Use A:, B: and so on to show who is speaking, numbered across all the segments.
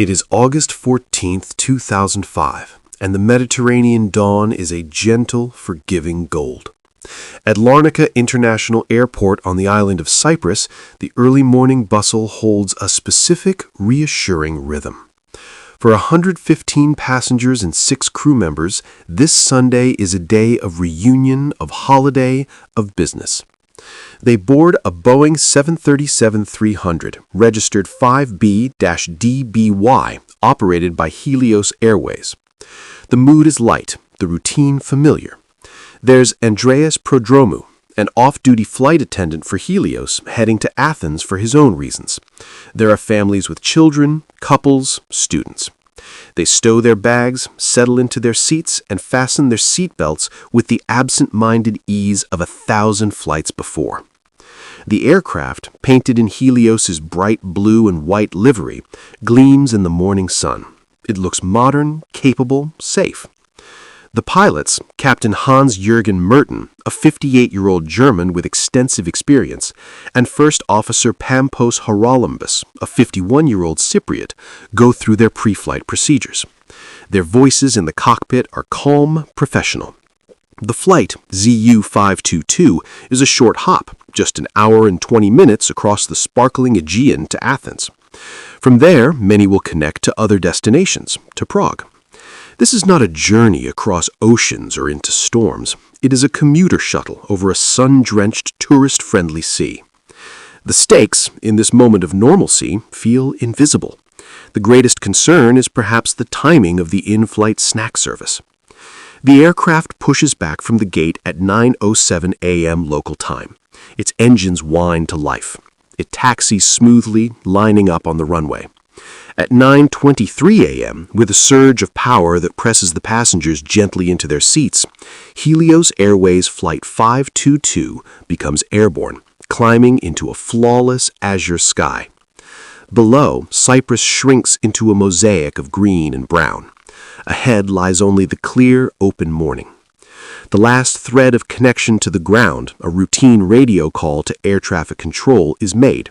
A: It is August 14th, 2005, and the Mediterranean dawn is a gentle, forgiving gold. At Larnaca International Airport on the island of Cyprus, the early morning bustle holds a specific, reassuring rhythm. For 115 passengers and 6 crew members, this Sunday is a day of reunion, of holiday, of business. They board a Boeing 737-300, registered 5B-DBY, operated by Helios Airways. The mood is light, the routine familiar. There's Andreas Prodromou, an off-duty flight attendant for Helios, heading to Athens for his own reasons. There are families with children, couples, students. They stow their bags, settle into their seats, and fasten their seatbelts with the absent-minded ease of 1,000 flights before. The aircraft, painted in Helios's bright blue and white livery, gleams in the morning sun. It looks modern, capable, safe. The pilots, Captain Hans-Jürgen Merten, a 58-year-old German with extensive experience, and First Officer Pampos Haralambous, a 51-year-old Cypriot, go through their pre-flight procedures. Their voices in the cockpit are calm, professional. The flight, ZU-522, is a short hop, just an hour and 20 minutes across the sparkling Aegean to Athens. From there, many will connect to other destinations, to Prague. This is not a journey across oceans or into storms. It is a commuter shuttle over a sun-drenched, tourist-friendly sea. The stakes, in this moment of normalcy, feel invisible. The greatest concern is perhaps the timing of the in-flight snack service. The aircraft pushes back from the gate at 9:07 a.m. local time. Its engines whine to life. It taxis smoothly, lining up on the runway. At 9:23 a.m., with a surge of power that presses the passengers gently into their seats, Helios Airways Flight 522 becomes airborne, climbing into a flawless azure sky. Below, Cyprus shrinks into a mosaic of green and brown. Ahead lies only the clear, open morning. The last thread of connection to the ground, a routine radio call to air traffic control, is made.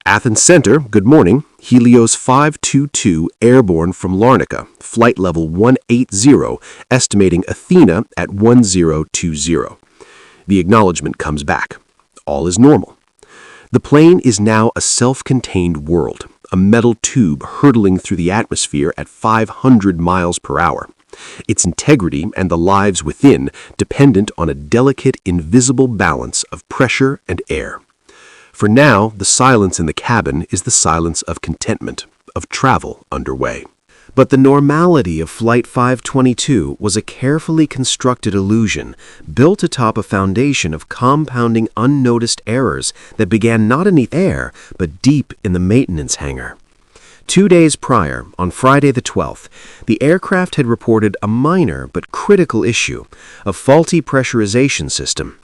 A: Athens Center, good morning. Helios 522 airborne from Larnaca, flight level 180, estimating Athena at 1020. The acknowledgement comes back. All is normal. The plane is now a self-contained world, a metal tube hurtling through the atmosphere at 500 miles per hour. Its integrity and the lives within dependent on a delicate, invisible balance of pressure and air. For now, the silence in the cabin is the silence of contentment, of travel underway. But the normality of Flight 522 was a carefully constructed illusion, built atop a foundation of compounding unnoticed errors that began not in the air, but deep in the maintenance hangar. 2 days prior, on Friday the 12th, the aircraft had reported a minor but critical issue, a faulty pressurization system.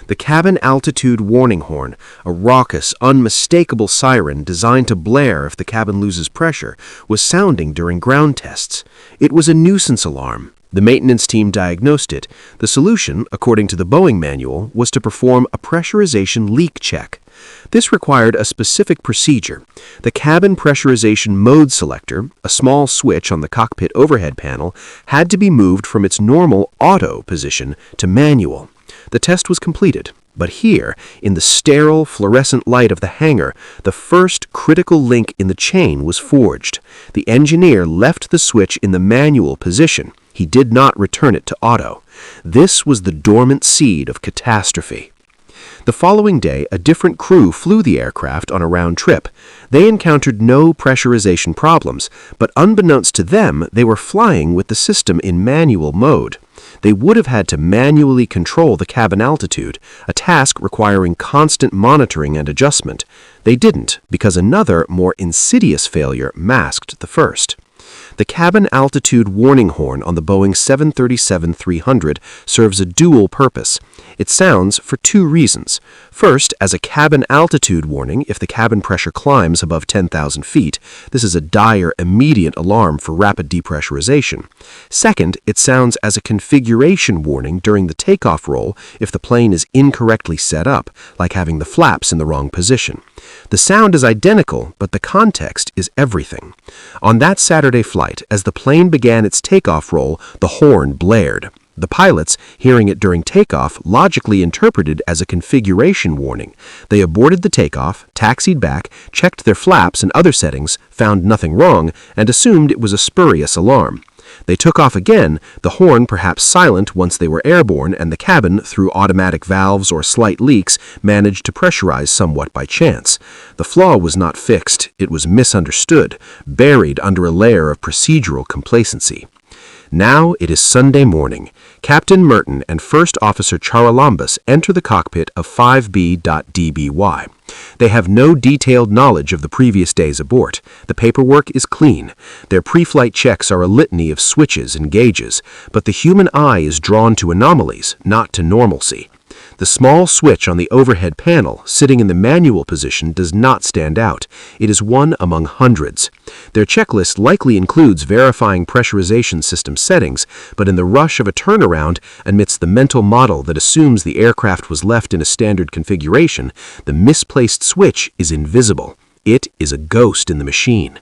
A: The cabin altitude warning horn, a raucous, unmistakable siren designed to blare if the cabin loses pressure, was sounding during ground tests. It was a nuisance alarm. The maintenance team diagnosed it. The solution, according to the Boeing manual, was to perform a pressurization leak check. This required a specific procedure. The cabin pressurization mode selector, a small switch on the cockpit overhead panel, had to be moved from its normal auto position to manual. The test was completed, but here, in the sterile, fluorescent light of the hangar, the first critical link in the chain was forged. The engineer left the switch in the manual position. He did not return it to auto. This was the dormant seed of catastrophe. The following day, a different crew flew the aircraft on a round trip. They encountered no pressurization problems, but unbeknownst to them, they were flying with the system in manual mode. They would have had to manually control the cabin altitude, a task requiring constant monitoring and adjustment. They didn't, because another, more insidious failure masked the first. The cabin altitude warning horn on the Boeing 737-300 serves a dual purpose. It sounds for two reasons. First, as a cabin altitude warning if the cabin pressure climbs above 10,000 feet. This is a dire, immediate alarm for rapid depressurization. Second, it sounds as a configuration warning during the takeoff roll if the plane is incorrectly set up, like having the flaps in the wrong position. The sound is identical, but the context is everything. On that Saturday flight, as the plane began its takeoff roll, the horn blared. The pilots, hearing it during takeoff, logically interpreted as a configuration warning. They aborted the takeoff, taxied back, checked their flaps and other settings, found nothing wrong, and assumed it was a spurious alarm. They took off again, the horn perhaps silent once they were airborne, and the cabin, through automatic valves or slight leaks, managed to pressurize somewhat by chance. The flaw was not fixed, it was misunderstood, buried under a layer of procedural complacency. Now it is Sunday morning. Captain Merton and First Officer Charalambous enter the cockpit of 5B.DBY. They have no detailed knowledge of the previous day's abort. The paperwork is clean. Their pre-flight checks are a litany of switches and gauges, but the human eye is drawn to anomalies, not to normalcy. The small switch on the overhead panel, sitting in the manual position, does not stand out. It is one among hundreds. Their checklist likely includes verifying pressurization system settings, but in the rush of a turnaround, amidst the mental model that assumes the aircraft was left in a standard configuration, the misplaced switch is invisible. It is a ghost in the machine.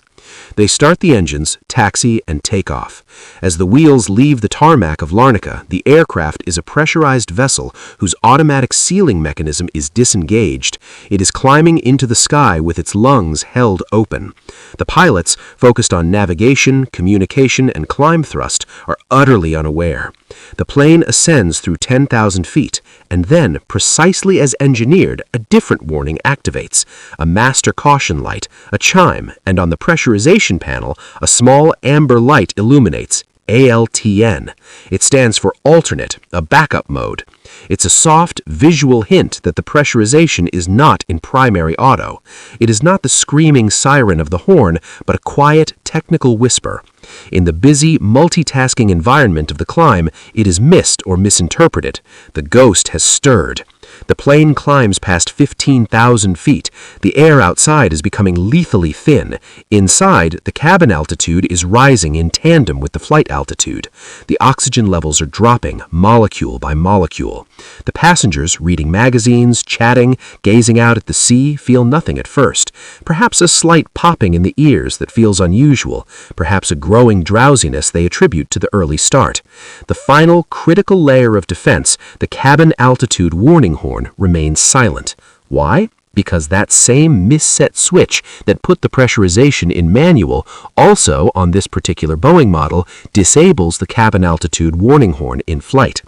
A: They start the engines, taxi, and take off. As the wheels leave the tarmac of Larnaca, the aircraft is a pressurized vessel whose automatic sealing mechanism is disengaged. It is climbing into the sky with its lungs held open. The pilots, focused on navigation, communication, and climb thrust, are utterly unaware. The plane ascends through 10,000 feet, and then, precisely as engineered, a different warning activates. A master caution light, a chime, and on the pressurization panel, a small amber light illuminates. ALTN. It stands for alternate, a backup mode. It's a soft, visual hint that the pressurization is not in primary auto. It is not the screaming siren of the horn, but a quiet, technical whisper. In the busy, multitasking environment of the climb, it is missed or misinterpreted. The ghost has stirred. The plane climbs past 15,000 feet. The air outside is becoming lethally thin. Inside, the cabin altitude is rising in tandem with the flight altitude. The oxygen levels are dropping, molecule by molecule. The passengers, reading magazines, chatting, gazing out at the sea, feel nothing at first. Perhaps a slight popping in the ears that feels unusual. Perhaps a growing drowsiness they attribute to the early start. The final, critical layer of defense, the cabin altitude warning horn, remains silent. Why? Because that same misset switch that put the pressurization in manual also, on this particular Boeing model, disables the cabin altitude warning horn in flight.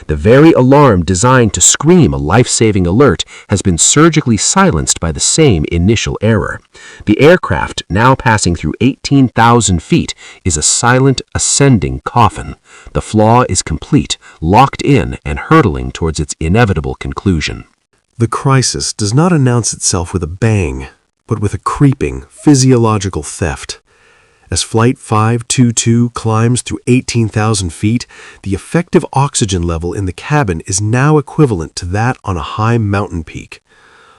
A: The very alarm designed to scream a life-saving alert has been surgically silenced by the same initial error. The aircraft, now passing through 18,000 feet, is a silent, ascending coffin. The flaw is complete, locked in, and hurtling towards its inevitable conclusion.
B: The crisis does not announce itself with a bang, but with a creeping, physiological theft. As Flight 522 climbs through 18,000 feet, the effective oxygen level in the cabin is now equivalent to that on a high mountain peak.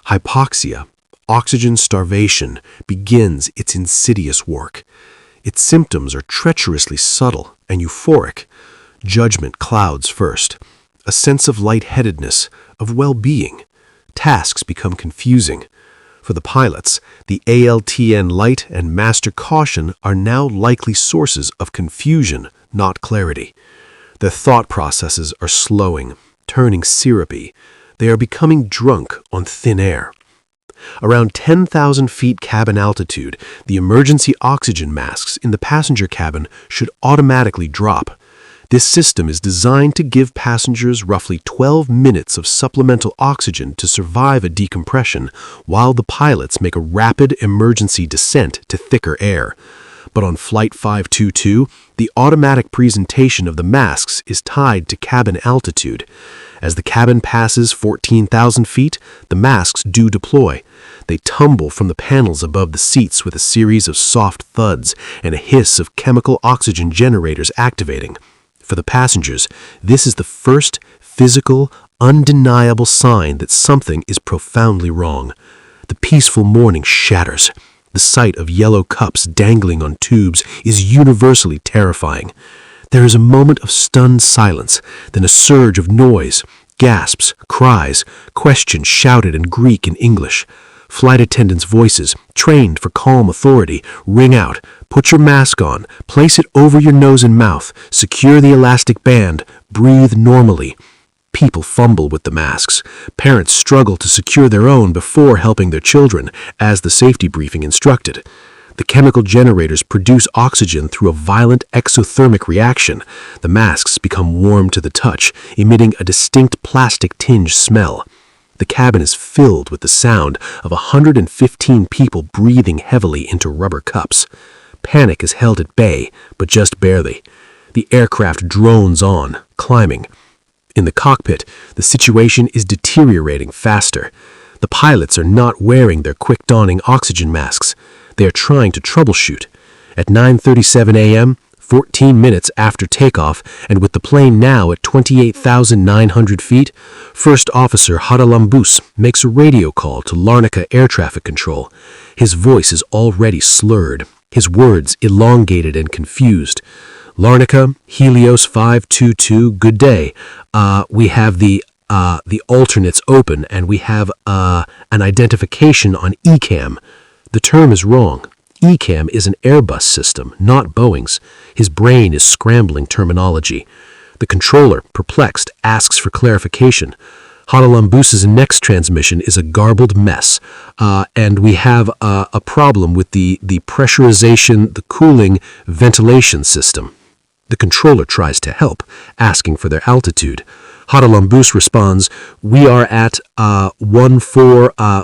B: Hypoxia, oxygen starvation, begins its insidious work. Its symptoms are treacherously subtle and euphoric. Judgment clouds first. A sense of lightheadedness, of well-being. Tasks become confusing. For the pilots, the ALTN light and master caution are now likely sources of confusion, not clarity. Their thought processes are slowing, turning syrupy. They are becoming drunk on thin air. Around 10,000 feet cabin altitude, the emergency oxygen masks in the passenger cabin should automatically drop. This system is designed to give passengers roughly 12 minutes of supplemental oxygen to survive a decompression, while the pilots make a rapid emergency descent to thicker air. But on Flight 522, the automatic presentation of the masks is tied to cabin altitude. As the cabin passes 14,000 feet, the masks do deploy. They tumble from the panels above the seats with a series of soft thuds and a hiss of chemical oxygen generators activating. For the passengers, this is the first physical, undeniable sign that something is profoundly wrong. The peaceful morning shatters. The sight of yellow cups dangling on tubes is universally terrifying. There is a moment of stunned silence, then a surge of noise, gasps, cries, questions shouted in Greek and English. Flight attendants' voices, trained for calm authority, ring out, "Put your mask on, place it over your nose and mouth, secure the elastic band, breathe normally." People fumble with the masks. Parents struggle to secure their own before helping their children, as the safety briefing instructed. The chemical generators produce oxygen through a violent exothermic reaction. The masks become warm to the touch, emitting a distinct plastic-tinged smell. The cabin is filled with the sound of 115 people breathing heavily into rubber cups. Panic is held at bay, but just barely. The aircraft drones on, climbing. In the cockpit, the situation is deteriorating faster. The pilots are not wearing their quick-donning oxygen masks. They are trying to troubleshoot. At 9:37 a.m., 14 minutes after takeoff, and with the plane now at 28,900 feet, First Officer Hadalambous makes a radio call to Larnaca Air Traffic Control. His voice is already slurred, his words elongated and confused. "Larnaca, Helios 522, good day. We have the alternates open, and we have an identification on ECAM." The term is wrong. ECAM is an Airbus system, not Boeing's. His brain is scrambling terminology. The controller, perplexed, asks for clarification. Hadalambous' next transmission is a garbled mess, and we have a problem with the pressurization, the cooling, ventilation system. The controller tries to help, asking for their altitude. Hadalambous responds, "We are at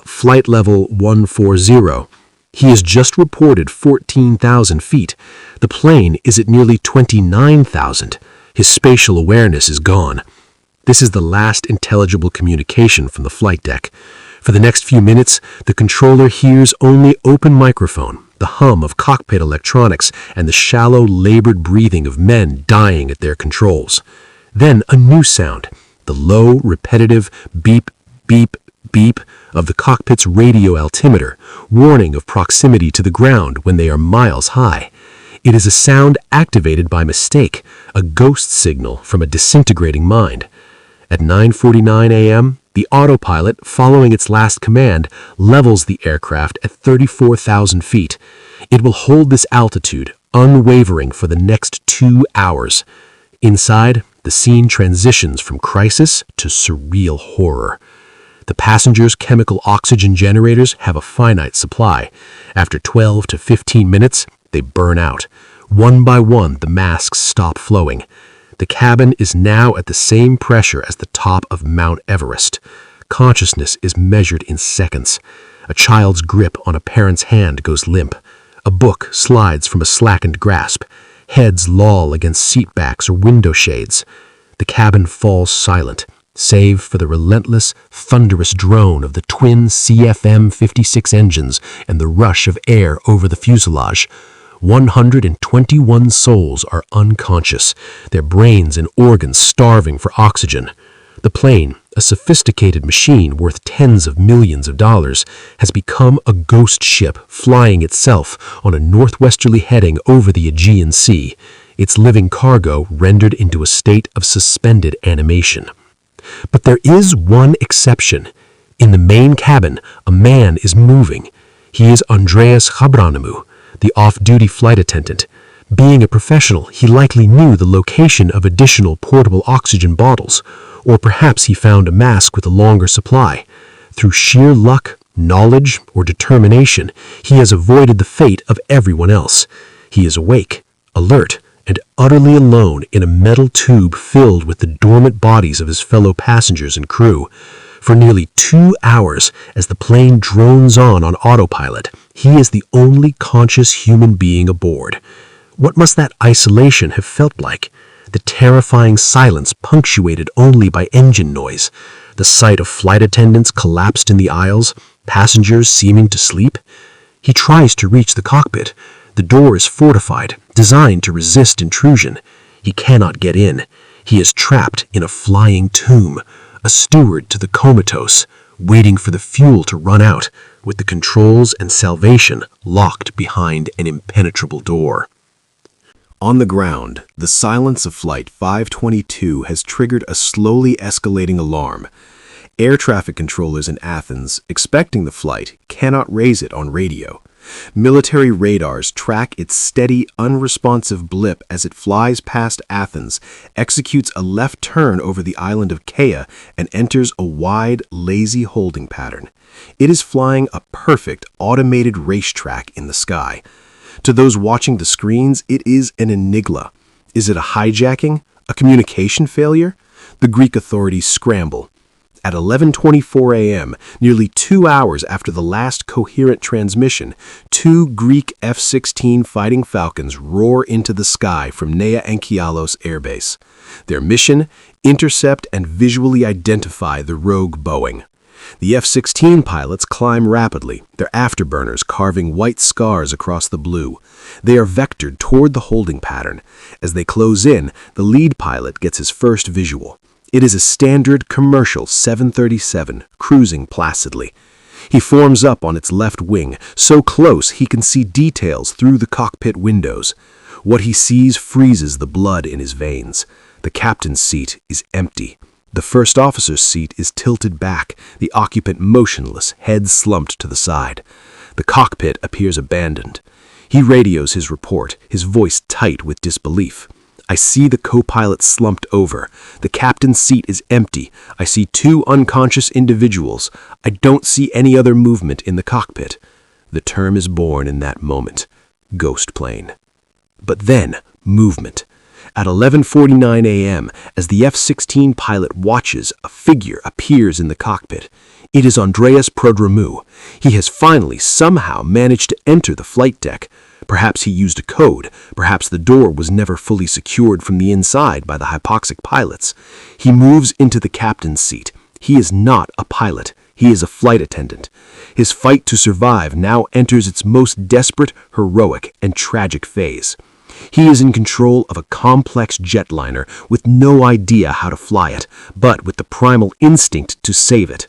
B: flight level 140. He has just reported 14,000 feet. The plane is at nearly 29,000. His spatial awareness is gone. This is the last intelligible communication from the flight deck. For the next few minutes, the controller hears only open microphone, the hum of cockpit electronics, and the shallow, labored breathing of men dying at their controls. Then a new sound, the low, repetitive beep, beep, beep of the cockpit's radio altimeter, warning of proximity to the ground when they are miles high. It is a sound activated by mistake, a ghost signal from a disintegrating mind. At 9:49 a.m., the autopilot, following its last command, levels the aircraft at 34,000 feet. It will hold this altitude, unwavering, for the next 2 hours. Inside, the scene transitions from crisis to surreal horror. The passengers' chemical oxygen generators have a finite supply. After 12 to 15 minutes, they burn out. One by one, the masks stop flowing. The cabin is now at the same pressure as the top of Mount Everest. Consciousness is measured in seconds. A child's grip on a parent's hand goes limp. A book slides from a slackened grasp. Heads loll against seat backs or window shades. The cabin falls silent, save for the relentless, thunderous drone of the twin CFM56 engines and the rush of air over the fuselage. 121 souls are unconscious, their brains and organs starving for oxygen. The plane, a sophisticated machine worth tens of millions of dollars, has become a ghost ship flying itself on a northwesterly heading over the Aegean Sea, its living cargo rendered into a state of suspended animation. But there is one exception. In the main cabin, a man is moving. He is Andreas Prodromou, the off-duty flight attendant. Being a professional, he likely knew the location of additional portable oxygen bottles, or perhaps he found a mask with a longer supply. Through sheer luck, knowledge, or determination, he has avoided the fate of everyone else. He is awake, alert, and utterly alone in a metal tube filled with the dormant bodies of his fellow passengers and crew. For nearly 2 hours, as the plane drones on autopilot, he is the only conscious human being aboard. What must that isolation have felt like? The terrifying silence punctuated only by engine noise, the sight of flight attendants collapsed in the aisles, passengers seeming to sleep. He tries to reach the cockpit. The door is fortified, designed to resist intrusion. He cannot get in. He is trapped in a flying tomb, a steward to the comatose, waiting for the fuel to run out, with the controls and salvation locked behind an impenetrable door.
A: On the ground, the silence of Flight 522 has triggered a slowly escalating alarm. Air traffic controllers in Athens, expecting the flight, cannot raise it on radio. Military radars track its steady, unresponsive blip as it flies past Athens, executes a left turn over the island of Kea, and enters a wide, lazy holding pattern. It is flying a perfect, automated racetrack in the sky. To those watching the screens, it is an enigma. Is it a hijacking? A communication failure? The Greek authorities scramble. At 11:24 a.m., nearly 2 hours after the last coherent transmission, 2 Greek F-16 Fighting Falcons roar into the sky from Nea and Helios Airbase. Their mission? Intercept and visually identify the rogue Boeing. The F-16 pilots climb rapidly, their afterburners carving white scars across the blue. They are vectored toward the holding pattern. As they close in, the lead pilot gets his first visual. It is a standard commercial 737 cruising placidly. He forms up on its left wing, so close he can see details through the cockpit windows. What he sees freezes the blood in his veins. The captain's seat is empty. The first officer's seat is tilted back, the occupant motionless, head slumped to the side. The cockpit appears abandoned. He radios his report, his voice tight with disbelief. I see the co-pilot slumped over. The captain's seat is empty. I see 2 unconscious individuals. I don't see any other movement in the cockpit. The term is born in that moment. Ghost plane. But then, movement. At 11:49 a.m., as the F-16 pilot watches, a figure appears in the cockpit. It is Andreas Prodromou. He has finally, somehow, managed to enter the flight deck. Perhaps he used a code. Perhaps the door was never fully secured from the inside by the hypoxic pilots. He moves into the captain's seat. He is not a pilot. He is a flight attendant. His fight to survive now enters its most desperate, heroic, and tragic phase. He is in control of a complex jetliner with no idea how to fly it, but with the primal instinct to save it.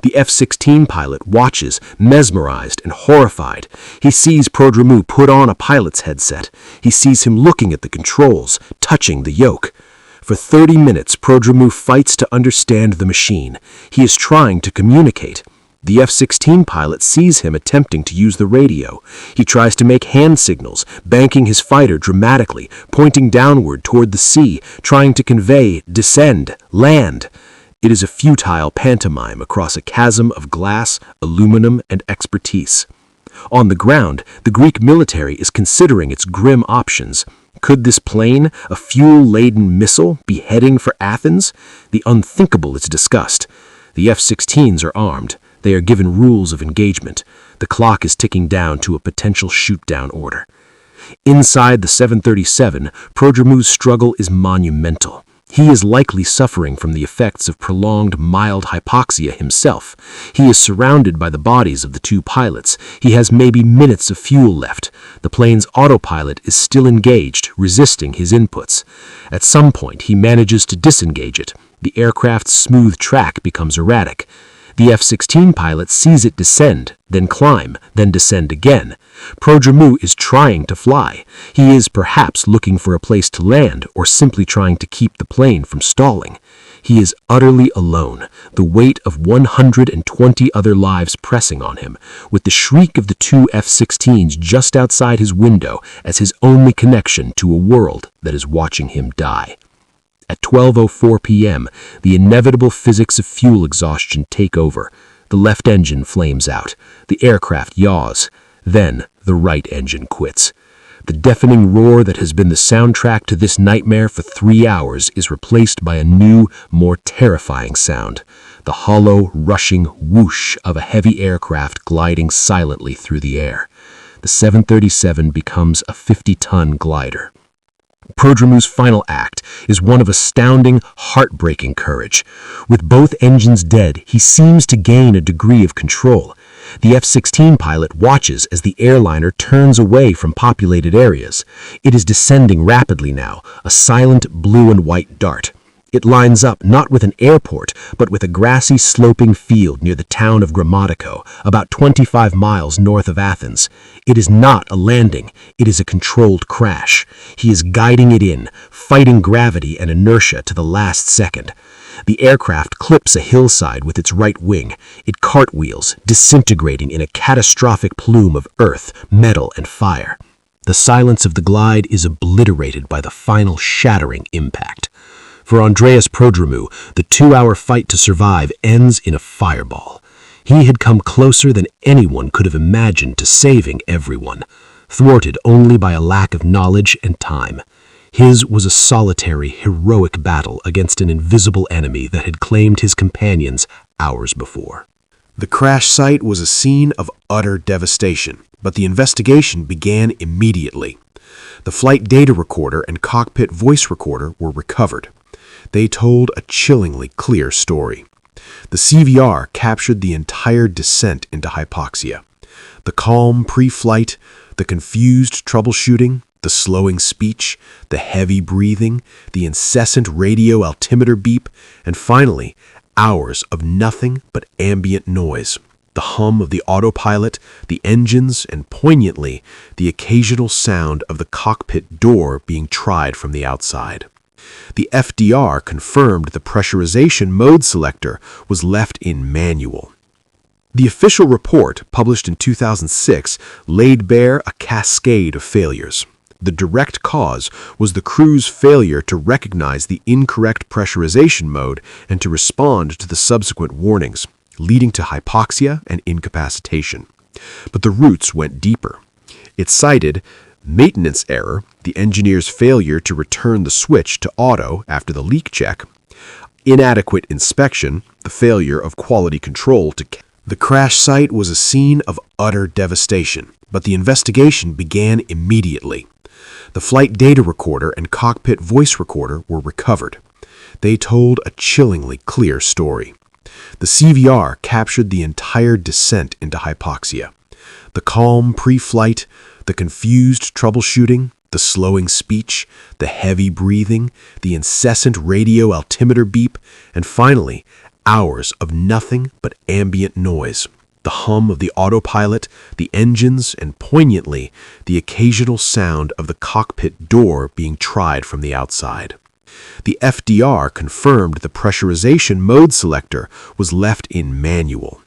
A: The F-16 pilot watches, mesmerized and horrified. He sees Prodromou put on a pilot's headset. He sees him looking at the controls, touching the yoke. For 30 minutes, Prodromou fights to understand the machine. He is trying to communicate. The F-16 pilot sees him attempting to use the radio. He tries to make hand signals, banking his fighter dramatically, pointing downward toward the sea, trying to convey, descend, land. It is a futile pantomime across a chasm of glass, aluminum, and expertise. On the ground, the Greek military is considering its grim options. Could this plane, a fuel-laden missile, be heading for Athens? The unthinkable is discussed. The F-16s are armed. They are given rules of engagement. The clock is ticking down to a potential shoot-down order. Inside the 737, Prodromou's struggle is monumental. He is likely suffering from the effects of prolonged mild hypoxia himself. He is surrounded by the bodies of the 2 pilots. He has maybe minutes of fuel left. The plane's autopilot is still engaged, resisting his inputs. At some point, he manages to disengage it. The aircraft's smooth track becomes erratic. The F-16 pilot sees it descend, then climb, then descend again. Prodromou is trying to fly. He is perhaps looking for a place to land or simply trying to keep the plane from stalling. He is utterly alone, the weight of 120 other lives pressing on him, with the shriek of the 2 F-16s just outside his window as his only connection to a world that is watching him die. At 12:04 p.m., the inevitable physics of fuel exhaustion take over. The left engine flames out. The aircraft yaws. Then, the right engine quits. The deafening roar that has been the soundtrack to this nightmare for 3 hours is replaced by a new, more terrifying sound. The hollow, rushing whoosh of a heavy aircraft gliding silently through the air. The 737 becomes a 50-ton glider. Prodromou's final act is one of astounding, heartbreaking courage. With both engines dead, he seems to gain a degree of control. The F-16 pilot watches as the airliner turns away from populated areas. It is descending rapidly now, a silent blue and white dart.
C: It lines up not with an airport, but with a grassy, sloping field near the town of Grammatico, about 25 miles north of Athens. It is not a landing, it is a controlled crash. He is guiding it in, fighting gravity and inertia to the last second. The aircraft clips a hillside with its right wing. It cartwheels, disintegrating in a catastrophic plume of earth, metal, and fire. The silence of the glide is obliterated by the final shattering impact. For Andreas Prodromou, the 2-hour fight to survive ends in a fireball. He had come closer than anyone could have imagined to saving everyone, thwarted only by a lack of knowledge and time. His was a solitary, heroic battle against an invisible enemy that had claimed his companions hours before.
A: The crash site was a scene of utter devastation, but the investigation began immediately. The flight data recorder and cockpit voice recorder were recovered. They told a chillingly clear story. The CVR captured the entire descent into hypoxia. The calm pre-flight, the confused troubleshooting, the slowing speech, the heavy breathing, the incessant radio altimeter beep, and finally, hours of nothing but ambient noise. The hum of the autopilot, the engines, and poignantly, the occasional sound of the cockpit door being tried from the outside. The FDR confirmed the pressurization mode selector was left in manual. The official report, published in 2006, laid bare a cascade of failures. The direct cause was the crew's failure to recognize the incorrect pressurization mode and to respond to the subsequent warnings, leading to hypoxia and incapacitation. But the roots went deeper. It cited maintenance error, the engineer's failure to return the switch to auto after the leak check, inadequate inspection, the failure of quality control to The crash site was a scene of utter devastation, but the investigation began immediately. The flight data recorder and cockpit voice recorder were recovered. They told a chillingly clear story. The CVR captured the entire descent into hypoxia. The calm pre-flight, the confused troubleshooting, the slowing speech, the heavy breathing, the incessant radio altimeter beep, and finally, hours of nothing but ambient noise. The hum of the autopilot, the engines, and poignantly, the occasional sound of the cockpit door being tried from the outside. The FDR confirmed the pressurization mode selector was left in manual.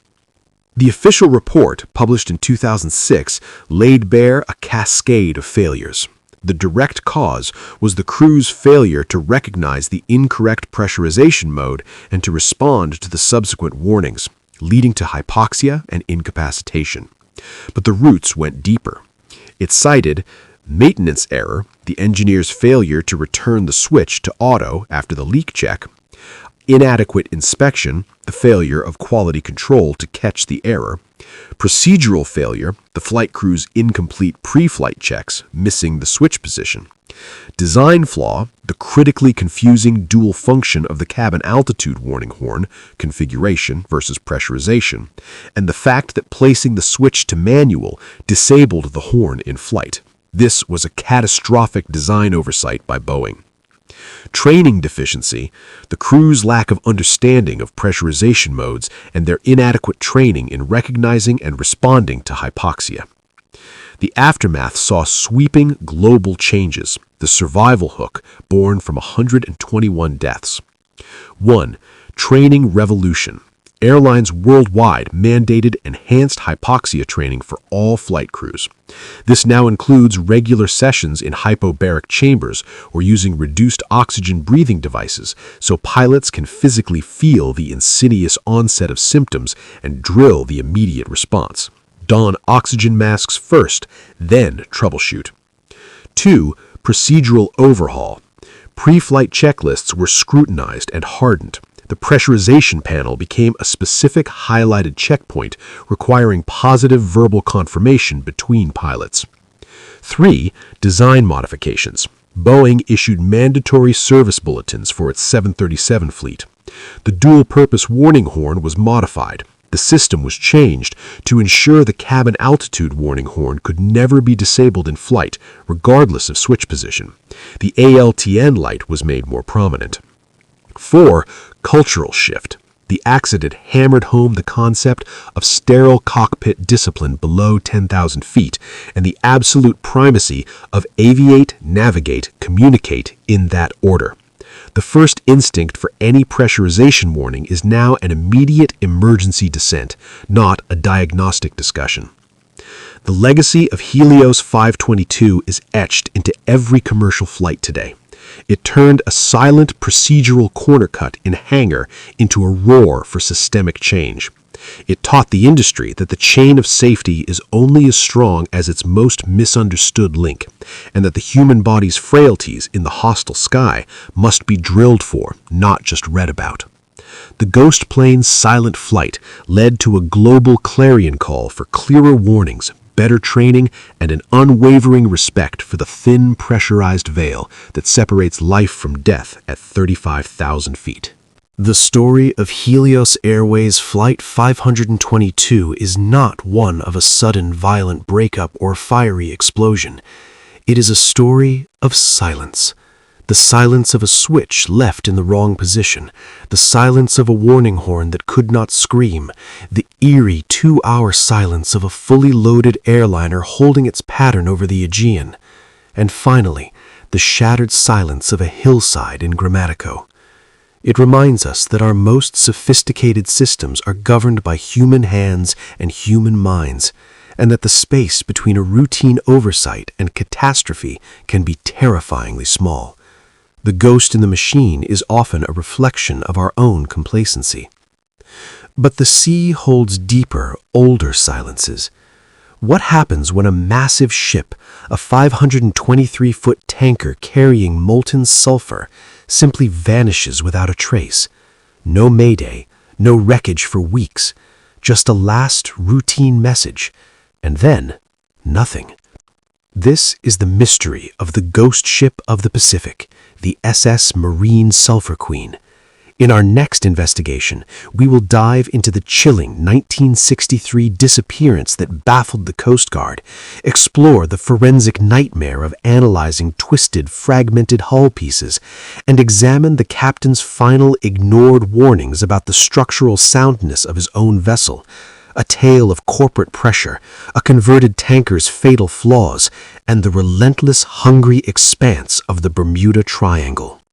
A: The official report, published in 2006, laid bare a cascade of failures. The direct cause was the crew's failure to recognize the incorrect pressurization mode and to respond to the subsequent warnings, leading to hypoxia and incapacitation. But the roots went deeper. It cited maintenance error, the engineer's failure to return the switch to auto after the leak check, inadequate inspection, the failure of quality control to catch the error, procedural failure, the flight crew's incomplete pre-flight checks, missing the switch position, design flaw, the critically confusing dual function of the cabin altitude warning horn, configuration versus pressurization, and the fact that placing the switch to manual disabled the horn in flight. This was a catastrophic design oversight by Boeing. Training deficiency, the crew's lack of understanding of pressurization modes and their inadequate training in recognizing and responding to hypoxia. The aftermath saw sweeping global changes, the survival hook born from 121 deaths. 1. Training revolution. Airlines worldwide mandated enhanced hypoxia training for all flight crews. This now includes regular sessions in hypobaric chambers or using reduced oxygen breathing devices so pilots can physically feel the insidious onset of symptoms and drill the immediate response. Don oxygen masks first, then troubleshoot. 2. Procedural overhaul. Pre-flight checklists were scrutinized and hardened. The pressurization panel became a specific highlighted checkpoint requiring positive verbal confirmation between pilots. 3. Design modifications. Boeing issued mandatory service bulletins for its 737 fleet. The dual-purpose warning horn was modified. The system was changed to ensure the cabin altitude warning horn could never be disabled in flight, regardless of switch position. The ALTN light was made more prominent.
B: 4. Cultural shift. The accident hammered home the concept of sterile cockpit discipline below 10,000 feet and the absolute primacy of aviate, navigate, communicate in that order. The first instinct for any pressurization warning is now an immediate emergency descent, not a diagnostic discussion. The legacy of Helios 522 is etched into every commercial flight today. It turned a silent procedural corner cut in hangar into a roar for systemic change. It taught the industry that the chain of safety is only as strong as its most misunderstood link, and that the human body's frailties in the hostile sky must be drilled for, not just read about. The ghost plane's silent flight led to a global clarion call for clearer warnings, better training, and an unwavering respect for the thin, pressurized veil that separates life from death at 35,000 feet. The story of Helios Airways Flight 522 is not one of a sudden violent breakup or fiery explosion. It is a story of silence. The silence of a switch left in the wrong position, the silence of a warning horn that could not scream, the eerie 2-hour silence of a fully loaded airliner holding its pattern over the Aegean, and finally, the shattered silence of a hillside in Grammatico. It reminds us that our most sophisticated systems are governed by human hands and human minds, and that the space between a routine oversight and catastrophe can be terrifyingly small. The ghost in the machine is often a reflection of our own complacency. But the sea holds deeper, older silences. What happens when a massive ship, a 523-foot tanker carrying molten sulfur, simply vanishes without a trace? No mayday, no wreckage for weeks, just a last routine message, and then nothing. This is the mystery of the ghost ship of the Pacific, the SS Marine Sulphur Queen. In our next investigation, we will dive into the chilling 1963 disappearance that baffled the Coast Guard, explore the forensic nightmare of analyzing twisted, fragmented hull pieces, and examine the captain's final ignored warnings about the structural soundness of his own vessel. A tale of corporate pressure, a converted tanker's fatal flaws, and the relentless, hungry expanse of the Bermuda Triangle.